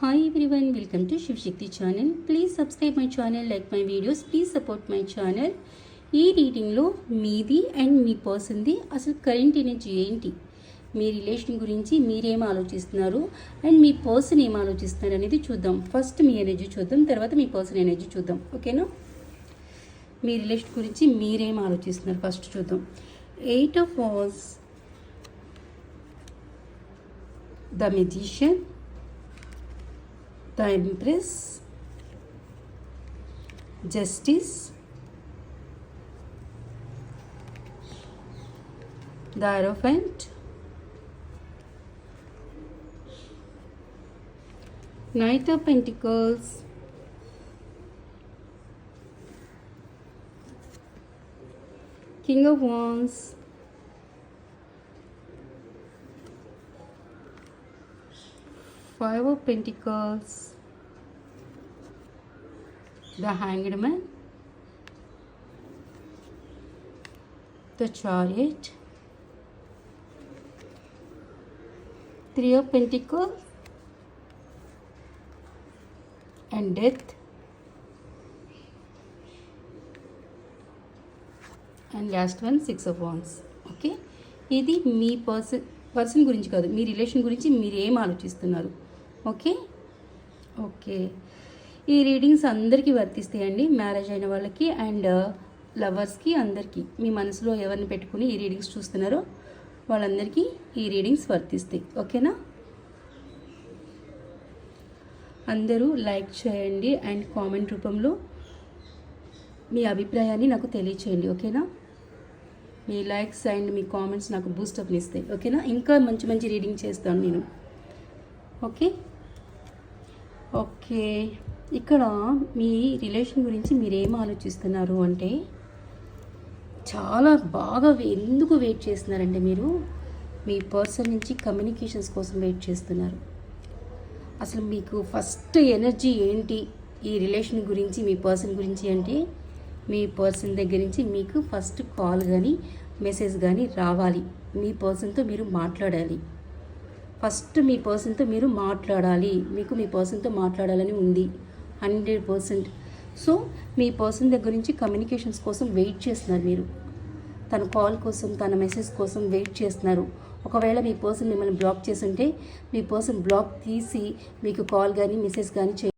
Hi everyone, welcome to Shiv Shakti channel. Please subscribe my channel, like my videos, please support my channel. ఈ రీడింగ్లో మీది and మీ పర్సన్ది అసలు current energy ఏంటి, మీ relation గురించి మీరేం ఆలోచిస్తున్నారు and me person ఏం ఆలోచిస్తున్నారు అనేది చూద్దాం. ఫస్ట్ మీ ఎనర్జీ చూద్దాం, తర్వాత మీ పర్సన్ ఎనర్జీ చూద్దాం. ఓకేనా? మీ రిలేషన్ గురించి మీరేం ఆలోచిస్తున్నారు ఫస్ట్ చూద్దాం. 8 of Wands, the Magician, the Empress, Justice, the Hierophant, Knight of Pentacles, King of Wands, Five of Pentacles, the Hanged Man, the Chariot, Three of Pentacles, and Death, and last one 6 of Wands. Okay, ఇది మీ person గురించి కాదు, మీ relation గురించి మీరు ఏం ఆలోచిస్తున్నారు. Okay okay ఈ readings అందరికీ వర్తిస్తాయండి, marriage అయిన వాళ్ళకి అండ్ లవర్స్కి, అందరికీ. మీ మనసులో ఎవరిని పెట్టుకుని ఈ రీడింగ్స్ చూస్తున్నారో వాళ్ళందరికీ ఈ రీడింగ్స్ వర్తిస్తాయి. ఓకేనా? అందరూ లైక్ చేయండి అండ్ కామెంట్ రూపంలో మీ అభిప్రాయాన్ని నాకు తెలియచేయండి. ఓకేనా? మీ లైక్స్ అండ్ మీ కామెంట్స్ నాకు బూస్టప్ని ఇస్తాయి. ఓకేనా? ఇంకా మంచి మంచి రీడింగ్ చేస్తాను నేను. ఓకే ఓకే ఇక్కడ మీ రిలేషన్ గురించి మీరేం ఆలోచిస్తున్నారు అంటే, చాలా బాగా ఎందుకు వెయిట్ చేస్తున్నారంటే, మీరు మీ పర్సన్ నుంచి కమ్యూనికేషన్స్ కోసం వెయిట్ చేస్తున్నారు. అసలు మీకు ఫస్ట్ ఎనర్జీ ఏంటి ఈ రిలేషన్ గురించి, మీ పర్సన్ గురించి అంటే, మీ పర్సన్ దగ్గర నుంచి మీకు ఫస్ట్ కాల్ కానీ మెసేజ్ కానీ రావాలి. మీ పర్సన్తో మీరు మాట్లాడాలి. ఫస్ట్ మీ పర్సన్తో మీరు మాట్లాడాలి. మీకు మీ పర్సన్తో మాట్లాడాలని ఉంది 100%. సో మీ పర్సన్ దగ్గర నుంచి కమ్యూనికేషన్స్ కోసం వెయిట్ చేస్తున్నారు మీరు. తన కాల్ కోసం, తన మెసేజ్ కోసం వెయిట్ చేస్తున్నారు. ఒకవేళ మీ పర్సన్ మిమ్మల్ని బ్లాక్ చేస్తుంటే, మీ పర్సన్ బ్లాక్ తీసి మీకు కాల్ కానీ మెసేజ్ కానీ